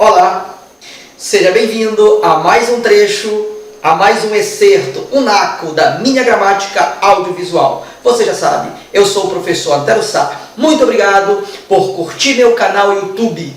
Olá, seja bem-vindo a mais um trecho, a mais um excerto, um naco da minha gramática audiovisual. Você já sabe, eu sou o professor Antero Sá. Muito obrigado por curtir meu canal YouTube,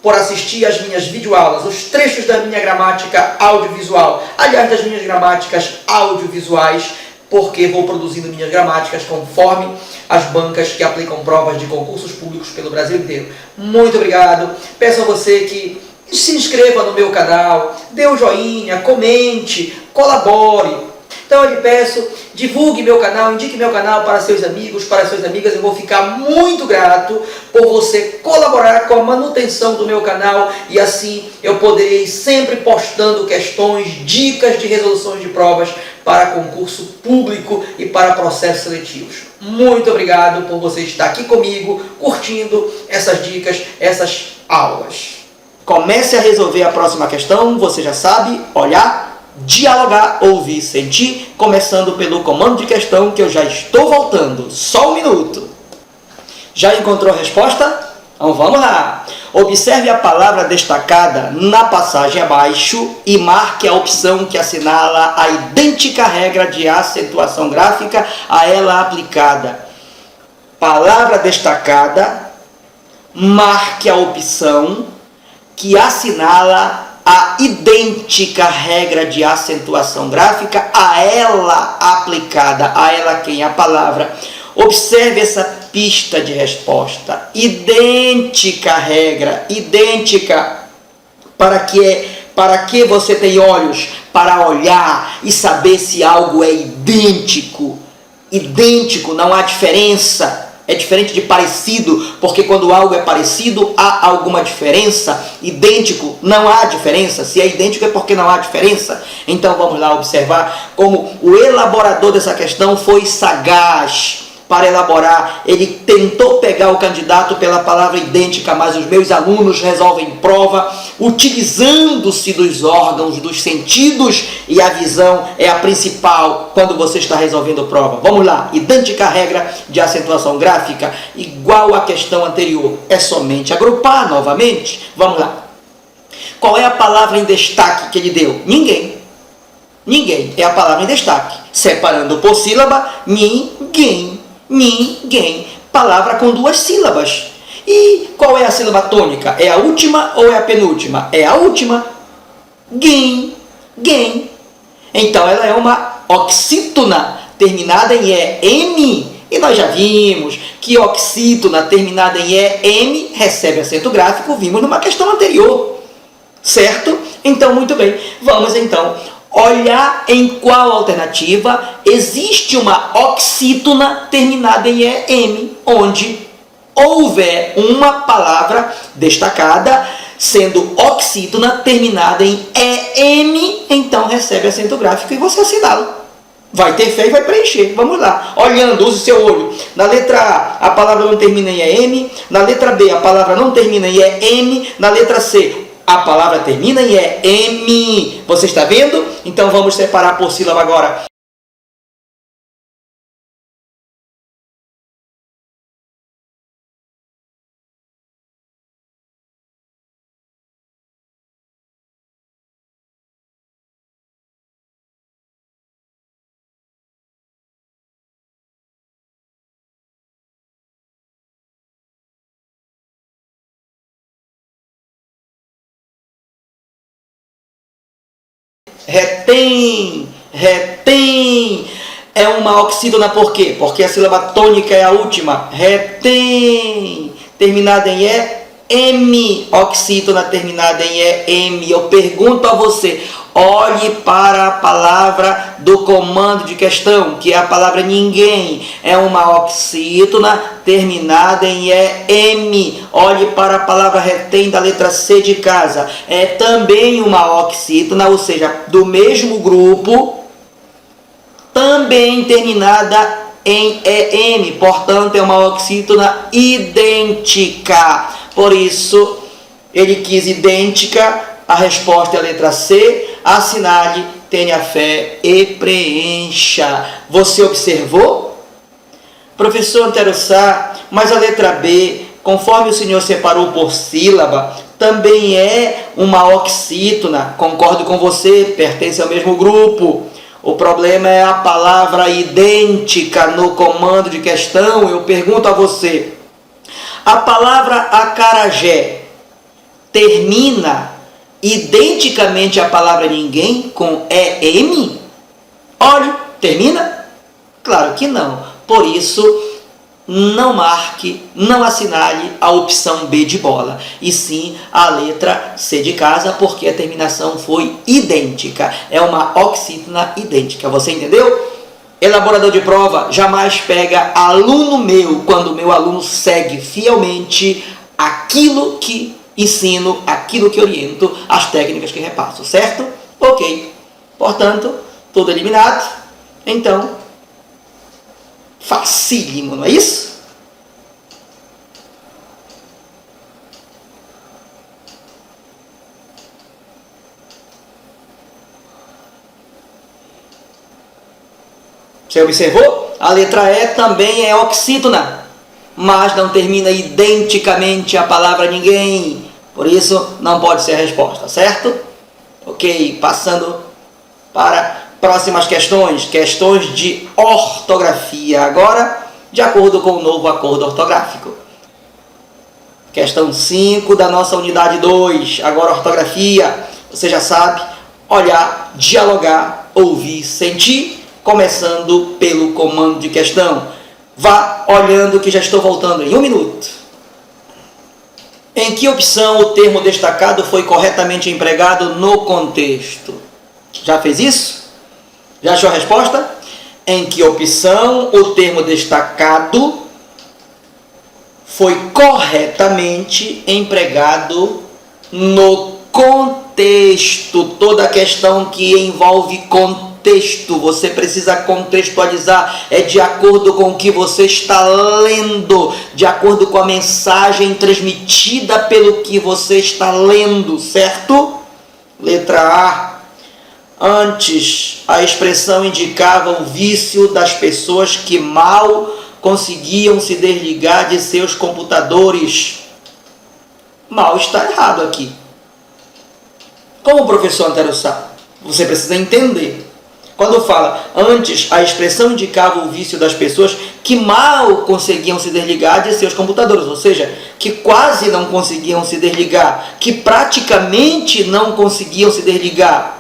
por assistir às minhas videoaulas, os trechos da minha gramática audiovisual, aliás, das minhas gramáticas audiovisuais, porque vou produzindo minhas gramáticas conforme as bancas que aplicam provas de concursos públicos pelo Brasil inteiro. Muito obrigado. Peço a você que se inscreva no meu canal, dê um joinha, comente, colabore. Então eu lhe peço, divulgue meu canal, indique meu canal para seus amigos, para suas amigas. Eu vou ficar muito grato por você colaborar com a manutenção do meu canal e assim eu poderei sempre postando questões, dicas de resoluções de provas para concurso público e para processos seletivos. Muito obrigado por você estar aqui comigo, curtindo essas dicas, essas aulas. Comece a resolver a próxima questão, você já sabe, olhar, dialogar, ouvir, sentir, começando pelo comando de questão que eu já estou voltando. Só um minuto. Já encontrou a resposta? Então vamos lá. Observe a palavra destacada na passagem abaixo e marque a opção que assinala a idêntica regra de acentuação gráfica a ela aplicada. Palavra destacada, marque a opção que assinala a idêntica regra de acentuação gráfica a ela aplicada. A ela quem? A palavra. Observe essa pista de resposta. Idêntica regra, idêntica. Para que você tem olhos? Para olhar e saber se algo é idêntico. Idêntico, não há diferença. É diferente de parecido, porque quando algo é parecido, há alguma diferença. Idêntico, não há diferença. Se é idêntico é porque não há diferença. Então vamos lá observar como o elaborador dessa questão foi sagaz para elaborar. Ele tentou pegar o candidato pela palavra idêntica, mas os meus alunos resolvem prova utilizando-se dos órgãos, dos sentidos, e a visão é a principal quando você está resolvendo prova. Vamos lá, idêntica regra de acentuação gráfica, igual à questão anterior. É somente agrupar novamente. Vamos lá. Qual é a palavra em destaque que ele deu? Ninguém. Ninguém é a palavra em destaque. Separando por sílaba, ninguém. Ninguém. Palavra com duas sílabas. E qual é a sílaba tônica? É a última ou é a penúltima? É a última. Guem. Guem. Então ela é uma oxítona terminada em EM. E nós já vimos que oxítona terminada em EM recebe acento gráfico. Vimos numa questão anterior. Certo? Então, muito bem. Vamos então olhar em qual alternativa existe uma oxítona terminada em EM, onde houver uma palavra destacada sendo oxítona terminada em EM, então recebe acento gráfico e você assinala. Vai ter fé e vai preencher. Vamos lá. Olhando, use seu olho. Na letra A palavra não termina em EM. Na letra B, a palavra não termina em EM. Na letra C, a palavra termina em EM. Você está vendo? Então vamos separar por sílaba agora. Retém, retém. É uma oxítona por quê? Porque a sílaba tônica é a última. Retém. Terminada em EM. Oxítona terminada em EM. Eu pergunto a você, olhe para a palavra do comando de questão, que é a palavra ninguém. É uma oxítona terminada em EM. Olhe para a palavra retém da letra C de casa. É também uma oxítona, ou seja, do mesmo grupo, também terminada em EM. Portanto, é uma oxítona idêntica. Por isso, ele quis idêntica. A resposta é a letra C. Assinale, tenha fé e preencha. Você observou? Professor Antero Sá, mas a letra B, conforme o senhor separou por sílaba, também é uma oxítona. Concordo com você, pertence ao mesmo grupo. O problema é a palavra idêntica no comando de questão. Eu pergunto a você, a palavra acarajé termina identicamente a palavra ninguém com EM? Olha, termina? Claro que não. Por isso, não marque, não assinale a opção B de bola, e sim a letra C de casa, porque a terminação foi idêntica. É uma oxítona idêntica. Você entendeu? Elaborador de prova jamais pega aluno meu quando o meu aluno segue fielmente aquilo que ensino, aquilo que oriento, as técnicas que repasso, certo? Ok. Portanto, tudo eliminado. Então, facílimo, não é isso? Você observou? A letra E também é oxítona, mas não termina identicamente a palavra ninguém. Por isso, não pode ser a resposta, certo? Ok, passando para próximas questões. Questões de ortografia. Agora, de acordo com o novo acordo ortográfico. Questão 5 da nossa unidade 2. Agora, ortografia. Você já sabe, olhar, dialogar, ouvir, sentir. Começando pelo comando de questão. Vá olhando que já estou voltando em 1 minuto. Em que opção o termo destacado foi corretamente empregado no contexto? Já fez isso? Já achou a resposta? Em que opção o termo destacado foi corretamente empregado no contexto? Toda questão que envolve contexto, você precisa contextualizar, é de acordo com o que você está lendo, de acordo com a mensagem transmitida pelo que você está lendo, certo? Letra A. Antes, a expressão indicava o vício das pessoas que mal conseguiam se desligar de seus computadores. Mal está errado aqui. Como o professor Antero sabe, você precisa entender. Quando fala, antes, a expressão indicava o vício das pessoas que mal conseguiam se desligar de seus computadores, ou seja, que quase não conseguiam se desligar, que praticamente não conseguiam se desligar,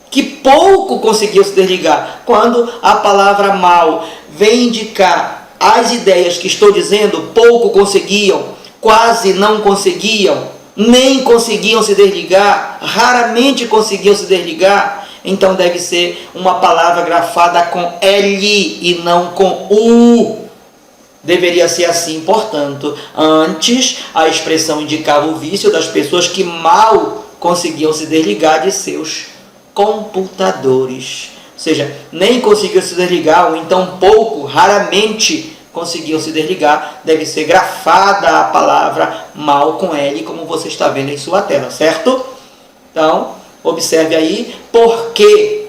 que pouco conseguiam se desligar. Quando a palavra mal vem indicar as ideias que estou dizendo, pouco conseguiam, quase não conseguiam, nem conseguiam se desligar, raramente conseguiam se desligar, então deve ser uma palavra grafada com L e não com U. Deveria ser assim, portanto, antes a expressão indicava o vício das pessoas que mal conseguiam se desligar de seus computadores. Ou seja, nem conseguiam se desligar, ou então pouco, raramente conseguiam se desligar. Deve ser grafada a palavra mal com L, como você está vendo em sua tela, certo? Então, observe aí porque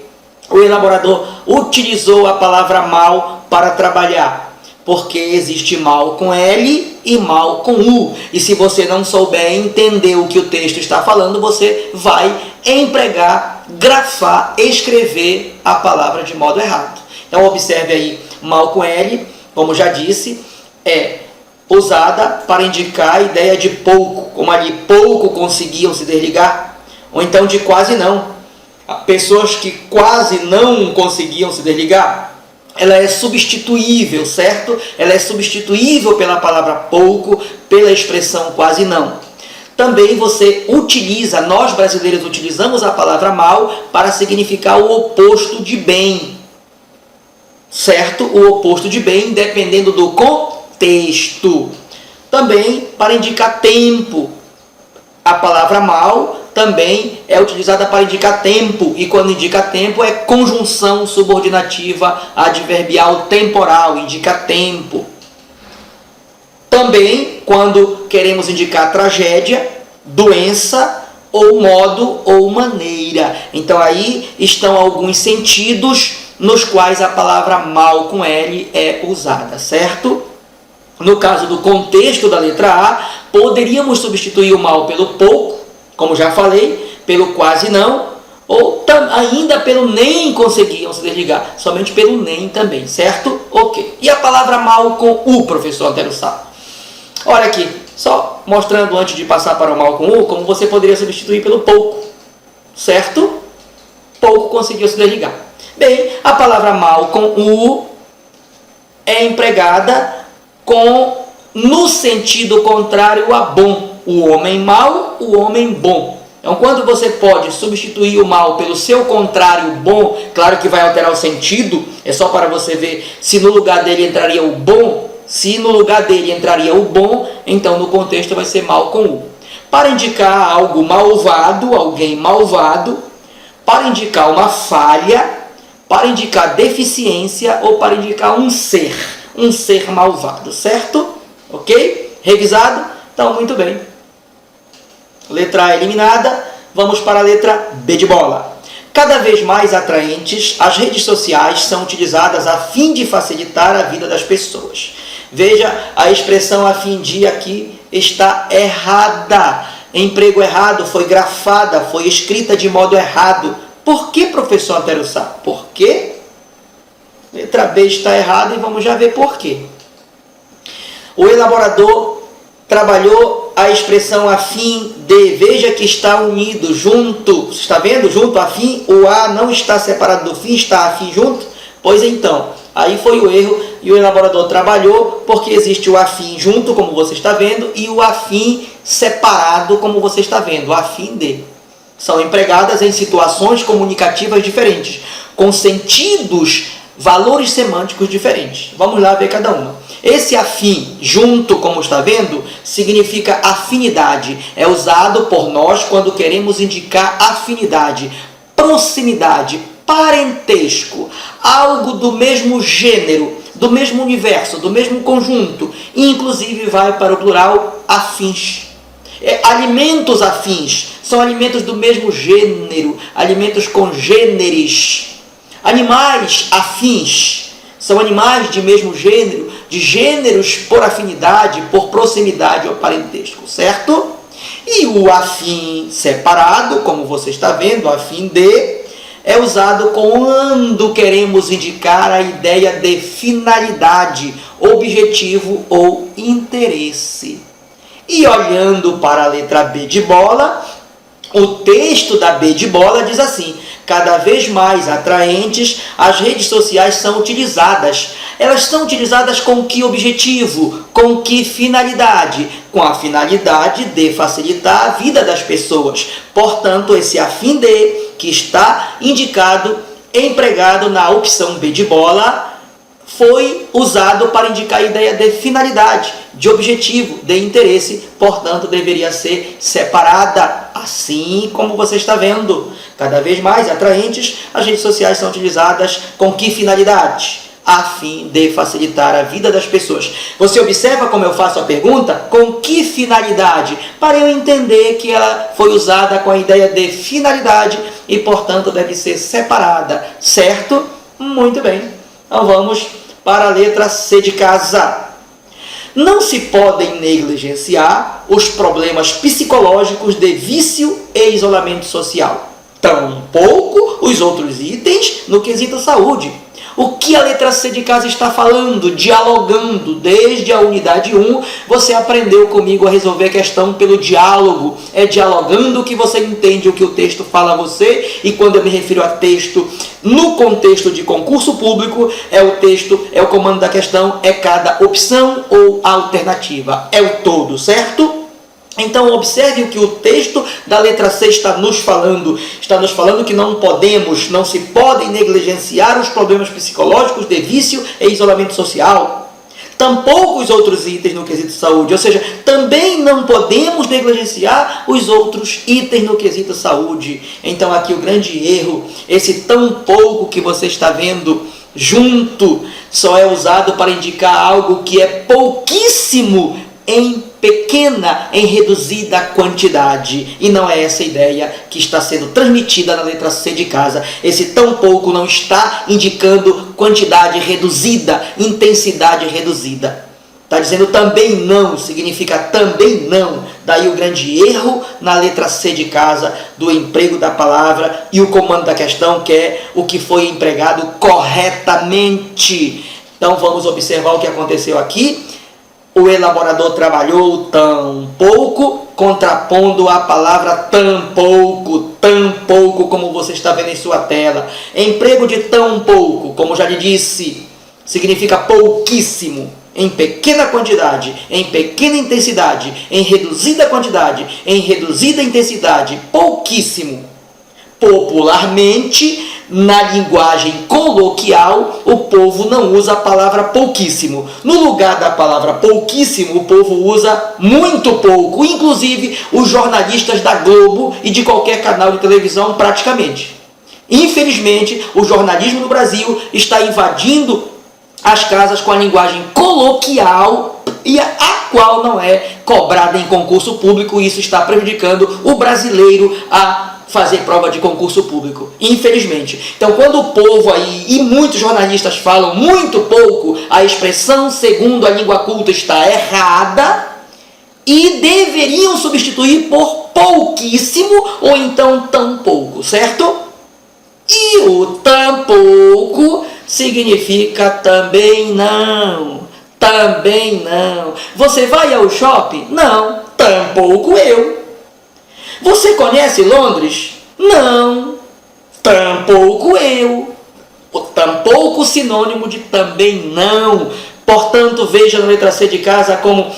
o elaborador utilizou a palavra mal para trabalhar. Porque existe mal com L e mal com U. E se você não souber entender o que o texto está falando, você vai empregar, grafar, escrever a palavra de modo errado. Então, observe aí, mal com L, como já disse, é usada para indicar a ideia de pouco, como ali pouco conseguiam se desligar, ou então de quase não. Pessoas que quase não conseguiam se desligar, ela é substituível, certo? Ela é substituível pela palavra pouco, pela expressão quase não. Também você utiliza, nós brasileiros utilizamos a palavra mal para significar o oposto de bem, certo? O oposto de bem, dependendo do contexto. Também para indicar tempo. A palavra mal também é utilizada para indicar tempo, e quando indica tempo é conjunção subordinativa adverbial temporal, indica tempo. Também quando queremos indicar tragédia, doença, ou modo ou maneira. Então aí estão alguns sentidos nos quais a palavra mal com L é usada, certo? No caso do contexto da letra A, Poderíamos substituir o mal pelo pouco, como já falei, pelo quase não, ou ainda pelo nem conseguiam se desligar, somente pelo nem também, certo? Ok. E a palavra mal com U, professor Antero Sá? Olha aqui, só mostrando antes de passar para o mal com U, como você poderia substituir pelo pouco, certo? Pouco conseguiu se desligar. Bem, a palavra mal com U é empregada no sentido contrário a bom. O homem mau, o homem bom. Então, quando você pode substituir o mal pelo seu contrário bom, claro que vai alterar o sentido, é só para você ver se no lugar dele entraria o bom. Se no lugar dele entraria o bom, então no contexto vai ser mal com U. Para indicar algo malvado, alguém malvado, para indicar uma falha, para indicar deficiência ou para indicar um ser malvado, certo? Ok? Revisado? Então, muito bem. Letra A eliminada, vamos para a letra B de bola. Cada vez mais atraentes, as redes sociais são utilizadas a fim de facilitar a vida das pessoas. Veja, a expressão a fim de aqui está errada. Emprego errado, foi grafada, foi escrita de modo errado. Por que, professor Antero Sá? Por quê? Letra B está errada e vamos já ver por quê. O elaborador trabalhou a expressão a fim de, veja que está unido, junto, você está vendo? Junto, a fim, o A não está separado do fim, está a fim junto? Pois então, aí foi o erro e o elaborador trabalhou porque existe o afim junto, como você está vendo, e o afim separado, como você está vendo, o afim de. São empregadas em situações comunicativas diferentes, com sentidos, valores semânticos diferentes. Vamos lá ver cada uma. Esse afim, junto, como está vendo, significa afinidade. É usado por nós quando queremos indicar afinidade, proximidade, parentesco, algo do mesmo gênero, do mesmo universo, do mesmo conjunto. Inclusive vai para o plural afins. Alimentos afins, são alimentos do mesmo gênero, alimentos congêneres. Animais afins, são animais de mesmo gênero, de gêneros por afinidade, por proximidade ou parentesco, certo? E o afim separado, como você está vendo, o afim de, é usado quando queremos indicar a ideia de finalidade, objetivo ou interesse. E olhando para a letra B de bola, o texto da B de bola diz assim: cada vez mais atraentes, as redes sociais são utilizadas. Elas são utilizadas com que objetivo? Com que finalidade? Com a finalidade de facilitar a vida das pessoas. Portanto, esse a fim de, que está indicado, empregado na opção B de bola, foi usado para indicar a ideia de finalidade, de objetivo, de interesse, portanto, deveria ser separada, assim como você está vendo. Cada vez mais atraentes, as redes sociais são utilizadas com que finalidade? A fim de facilitar a vida das pessoas. Você observa como eu faço a pergunta? Com que finalidade? Para eu entender que ela foi usada com a ideia de finalidade e, portanto, deve ser separada, certo? Muito bem. Então vamos para a letra C de casa. Não se podem negligenciar os problemas psicológicos de vício e isolamento social. Tampouco os outros itens no quesito saúde. O que a letra C de casa está falando? Dialogando. Desde a unidade 1, você aprendeu comigo a resolver a questão pelo diálogo. É dialogando que você entende o que o texto fala a você. E quando eu me refiro a texto no contexto de concurso público, é o texto, é o comando da questão, é cada opção ou alternativa. É o todo, certo? Então, observe o que o texto da letra C está nos falando. Está nos falando que não se podem negligenciar os problemas psicológicos de vício e isolamento social. Tampouco os outros itens no quesito saúde. Ou seja, também não podemos negligenciar os outros itens no quesito saúde. Então, aqui o grande erro, esse tão pouco que você está vendo junto, só é usado para indicar algo que é pouquíssimo em pequena, em reduzida quantidade. E não é essa a ideia que está sendo transmitida na letra C de casa. Esse tão pouco não está indicando quantidade reduzida, intensidade reduzida. Está dizendo também não, significa também não. Daí o grande erro na letra C de casa do emprego da palavra e o comando da questão, que é o que foi empregado corretamente. Então vamos observar o que aconteceu aqui. O elaborador trabalhou tão pouco, contrapondo a palavra tão pouco, como você está vendo em sua tela. Emprego de tão pouco, como já lhe disse, significa pouquíssimo. Em pequena quantidade, em pequena intensidade, em reduzida quantidade, em reduzida intensidade, pouquíssimo. Popularmente, na linguagem coloquial, o povo não usa a palavra pouquíssimo. No lugar da palavra pouquíssimo, o povo usa muito pouco, inclusive os jornalistas da Globo e de qualquer canal de televisão praticamente. Infelizmente, o jornalismo no Brasil está invadindo as casas com a linguagem coloquial e a qual não é cobrada em concurso público. Isso está prejudicando o brasileiro a fazer prova de concurso público, infelizmente. Então, quando o povo aí e muitos jornalistas falam muito pouco, a expressão segundo a língua culta está errada e deveriam substituir por pouquíssimo ou então tão pouco, certo? E o tão pouco significa também não. Também não. Você vai ao shopping? Não. Tampouco eu. Você conhece Londres? Não. Tampouco eu. Tampouco sinônimo de também não. Portanto, veja na letra C de casa como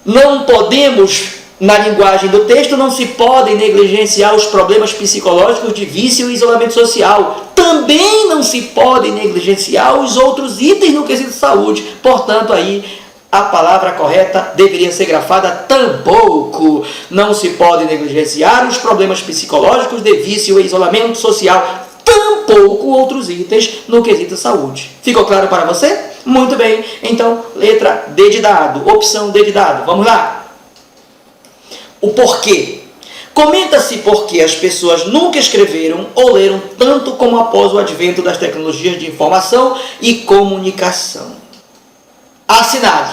não podemos, na linguagem do texto, não se podem negligenciar os problemas psicológicos de vício e isolamento social. Também não se podem negligenciar os outros itens no quesito de saúde. Portanto, aí a palavra correta deveria ser grafada tampouco. Não se podem negligenciar os problemas psicológicos de vício e isolamento social. Tampouco outros itens no quesito de saúde. Ficou claro para você? Muito bem. Então, letra D de dado. Opção D de dado. Vamos lá. O porquê. Comenta-se por que as pessoas nunca escreveram ou leram tanto como após o advento das tecnologias de informação e comunicação. Assinale,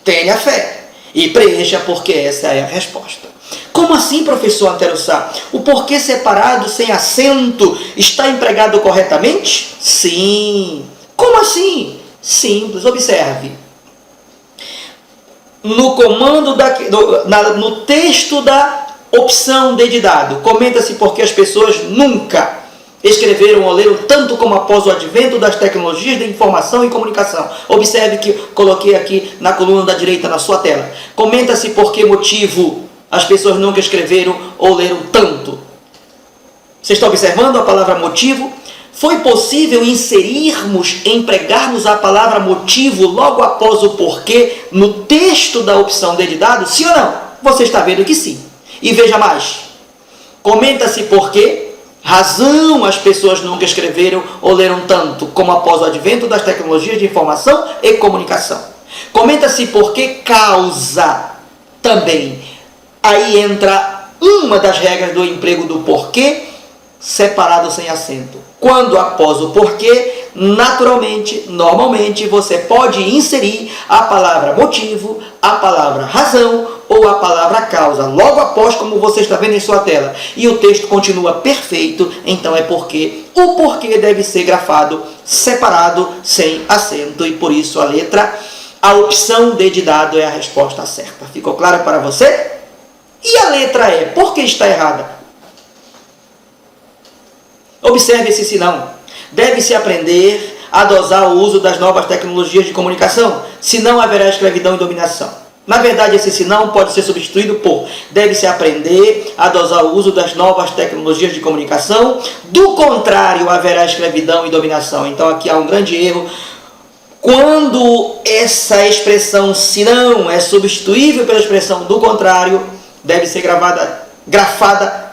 tenha fé e preencha porque essa é a resposta. Como assim, professor Antero Sá? O porquê separado sem acento está empregado corretamente? Sim. Como assim? Simples, observe. No comando no texto da opção D de dado, comenta-se porque as pessoas nunca escreveram ou leram tanto como após o advento das tecnologias de informação e comunicação. Observe que coloquei aqui na coluna da direita na sua tela. Comenta-se por que motivo as pessoas nunca escreveram ou leram tanto. Você está observando a palavra motivo? Foi possível empregarmos a palavra motivo logo após o porquê no texto da opção D de dado? Sim ou não? Você está vendo que sim. E veja mais. Comenta-se por que razão as pessoas nunca escreveram ou leram tanto como após o advento das tecnologias de informação e comunicação. Comenta-se por que causa também. Aí entra uma das regras do emprego do porquê separado sem acento. Quando após o porquê, naturalmente, normalmente, você pode inserir a palavra motivo, a palavra razão ou a palavra causa, logo após, como você está vendo em sua tela. E o texto continua perfeito, então é porque o porquê deve ser grafado separado, sem acento, e por isso a opção D de dado é a resposta certa. Ficou claro para você? E a letra E, por que está errada? Observe esse sinão. Deve-se aprender a dosar o uso das novas tecnologias de comunicação, senão haverá escravidão e dominação. Na verdade, esse sinão pode ser substituído por deve-se aprender a dosar o uso das novas tecnologias de comunicação, do contrário, haverá escravidão e dominação. Então, aqui há um grande erro. Quando essa expressão senão é substituível pela expressão do contrário, deve ser grafada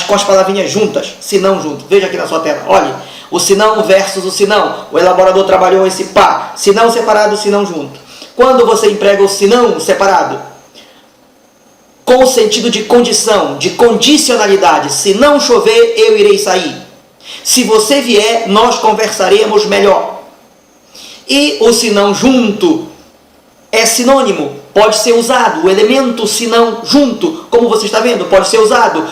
com as palavrinhas juntas, senão junto. Veja aqui na sua tela, olhe, o senão versus o senão. O elaborador trabalhou esse par, senão separado, senão junto. Quando você emprega o senão separado, com o sentido de condição, de condicionalidade, se não chover, eu irei sair. Se você vier, nós conversaremos melhor. E o senão junto, é sinônimo, pode ser usado. O elemento se não junto, como você está vendo, pode ser usado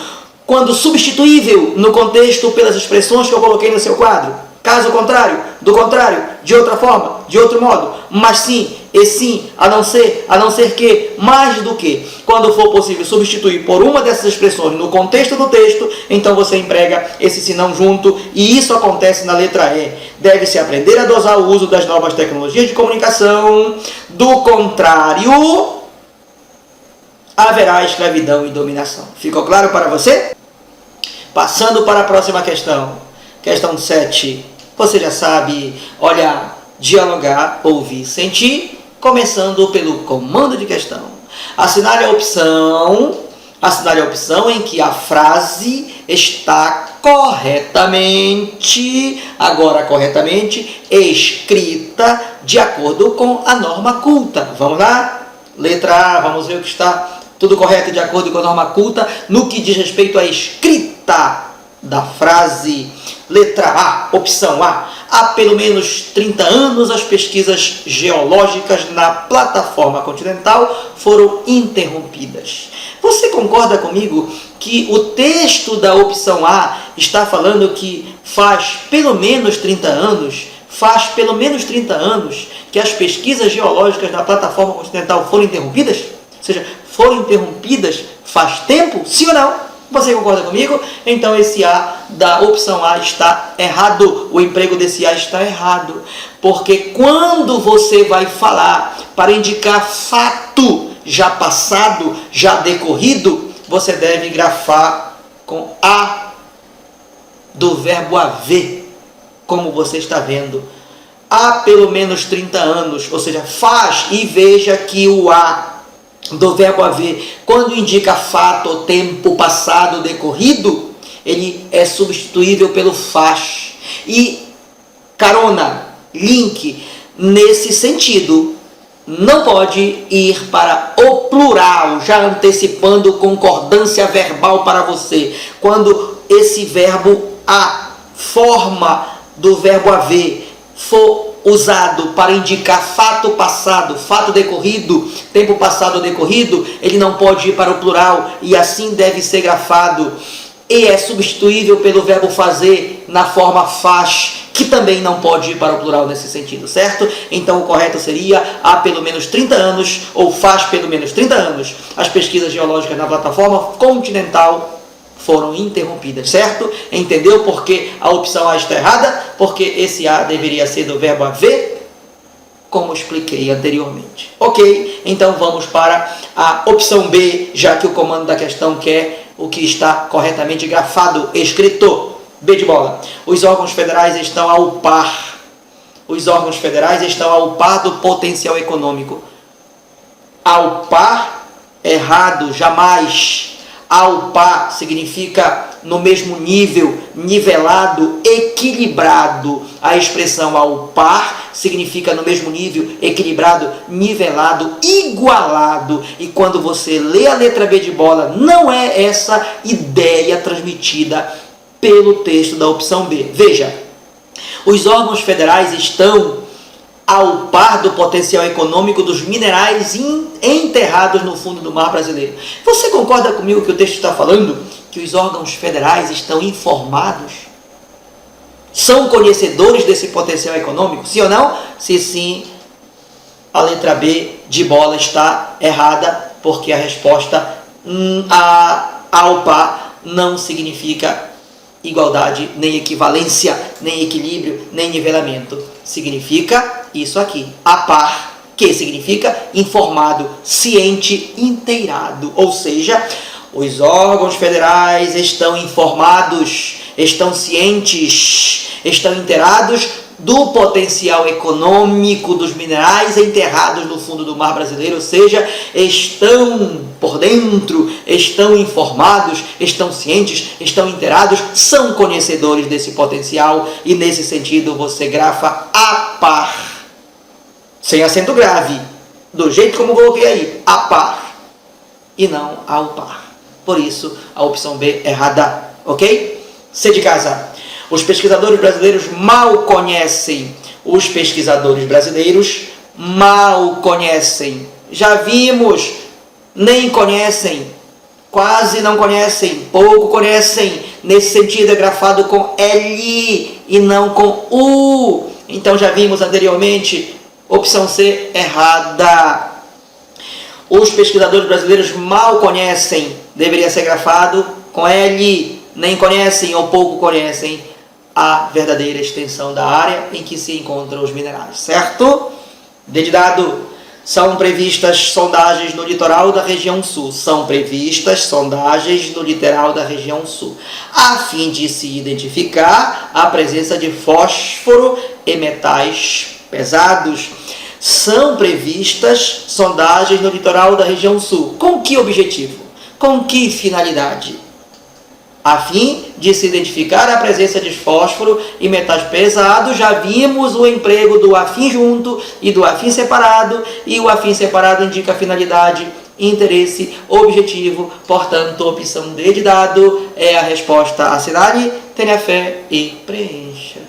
quando substituível no contexto pelas expressões que eu coloquei no seu quadro. Caso contrário, do contrário, de outra forma, de outro modo, mas sim, e sim, a não ser que, mais do que. Quando for possível substituir por uma dessas expressões no contexto do texto, então você emprega esse se não junto, e isso acontece na letra E. Deve-se aprender a dosar o uso das novas tecnologias de comunicação, do contrário, haverá escravidão e dominação. Ficou claro para você? Passando para a próxima questão. Questão 7. Você já sabe olhar, dialogar, ouvir, sentir, começando pelo comando de questão. Assinale a opção em que a frase está corretamente escrita de acordo com a norma culta. Vamos lá? Letra A, vamos ver o que está tudo correto de acordo com a norma culta no que diz respeito à escrita da frase. Letra A, opção A. Há pelo menos 30 anos as pesquisas geológicas na plataforma continental foram interrompidas. Você concorda comigo que o texto da opção A está falando que faz pelo menos 30 anos que as pesquisas geológicas na plataforma continental foram interrompidas? Ou seja, foram interrompidas faz tempo? Sim ou não? Você concorda comigo? Então esse A da opção A está errado. O emprego desse A está errado. Porque quando você vai falar para indicar fato já passado, já decorrido, você deve grafar com A do verbo haver, como você está vendo. Há pelo menos 30 anos, ou seja, faz, e veja que o A do verbo haver, quando indica fato ou tempo passado decorrido, ele é substituível pelo faz. E carona, link, nesse sentido, não pode ir para o plural, já antecipando concordância verbal para você. Quando esse verbo a, forma do verbo haver, for usado para indicar fato passado, fato decorrido, tempo passado ou decorrido, ele não pode ir para o plural e assim deve ser grafado. E é substituível pelo verbo fazer na forma faz, que também não pode ir para o plural nesse sentido, certo? Então o correto seria há pelo menos 30 anos, ou faz pelo menos 30 anos, as pesquisas geológicas na plataforma continental foram interrompidas, certo? Entendeu porque a opção A está errada? Porque esse A deveria ser do verbo haver, como expliquei anteriormente. Ok? Então vamos para a opção B, já que o comando da questão quer o que está corretamente grafado, escrito. B de bola. Os órgãos federais estão ao par. Os órgãos federais estão ao par do potencial econômico. Ao par, errado, jamais. Ao par significa no mesmo nível, nivelado, equilibrado. A expressão ao par significa no mesmo nível, equilibrado, nivelado, igualado. E quando você lê a letra B de bola, não é essa ideia transmitida pelo texto da opção B. Veja, os órgãos federais estão ao par do potencial econômico dos minerais enterrados no fundo do mar brasileiro. Você concorda comigo que o texto está falando que os órgãos federais estão informados? São conhecedores desse potencial econômico? Sim ou não? Se sim, a letra B de bola está errada, porque a resposta ao par não significa igualdade, nem equivalência, nem equilíbrio, nem nivelamento. Significa isso aqui, a par, que significa informado, ciente, inteirado. Ou seja, os órgãos federais estão informados, estão cientes, estão inteirados do potencial econômico dos minerais enterrados no fundo do mar brasileiro, ou seja, estão por dentro, estão informados, estão cientes, estão inteirados, são conhecedores desse potencial, e nesse sentido você grafa a par, sem acento grave, do jeito como coloquei aí, a par, e não ao par. Por isso, a opção B é errada, ok? C de casa. Os pesquisadores brasileiros mal conhecem os pesquisadores brasileiros mal conhecem. Já vimos, nem conhecem, quase não conhecem, pouco conhecem. Nesse sentido é grafado com L e não com U. Então já vimos anteriormente, opção C errada. Os pesquisadores brasileiros mal conhecem, deveria ser grafado com L, nem conhecem ou pouco conhecem a verdadeira extensão da área em que se encontram os minerais, certo? Dedidado. São previstas sondagens no litoral da região sul. São previstas sondagens no litoral da região sul, a fim de se identificar a presença de fósforo e metais pesados. São previstas sondagens no litoral da região sul. Com que objetivo? Com que finalidade? A fim de se identificar a presença de fósforo e metais pesados. Já vimos o emprego do afim junto e do afim separado, e o afim separado indica finalidade, interesse, objetivo. Portanto, opção D de dado é a resposta. Assinale, tenha fé e preencha.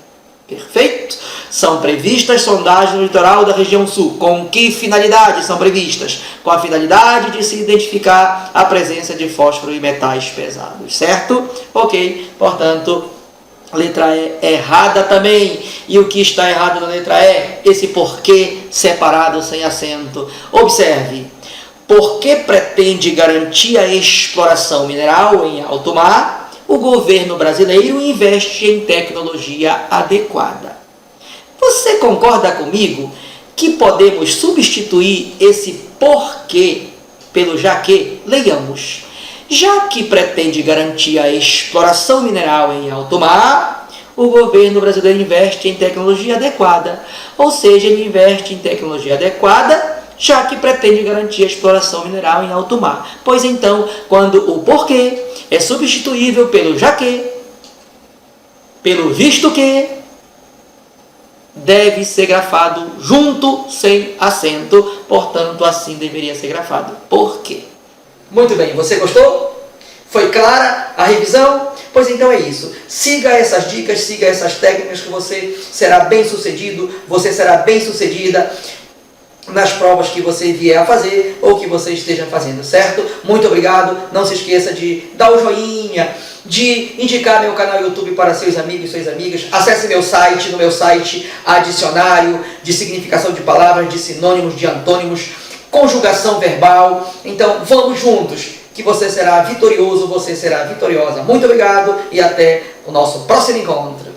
Perfeito? São previstas sondagens no litoral da região sul. Com que finalidade são previstas? Com a finalidade de se identificar a presença de fósforo e metais pesados, certo? Ok, portanto, letra E errada também. E o que está errado na letra E? Esse porquê separado sem acento. Observe. Porque pretende garantir a exploração mineral em alto mar, o governo brasileiro investe em tecnologia adequada. Você concorda comigo que podemos substituir esse porquê pelo já que? Leiamos. Já que pretende garantir a exploração mineral em alto mar, o governo brasileiro investe em tecnologia adequada. Ou seja, ele investe em tecnologia adequada, já que pretende garantir a exploração mineral em alto mar. Pois então, quando o porquê é substituível pelo já que, pelo visto que, deve ser grafado junto, sem acento. Portanto, assim deveria ser grafado. Por quê? Muito bem, você gostou? Foi clara a revisão? Pois então é isso. Siga essas dicas, siga essas técnicas que você será bem sucedido, você será bem sucedida nas provas que você vier a fazer ou que você esteja fazendo, certo? Muito obrigado. Não se esqueça de dar o joinha, de indicar meu canal YouTube para seus amigos e suas amigas. Acesse meu site. No meu site há dicionário de significação de palavras, de sinônimos, de antônimos, conjugação verbal. Então vamos juntos, que você será vitorioso, você será vitoriosa. Muito obrigado e até o nosso próximo encontro.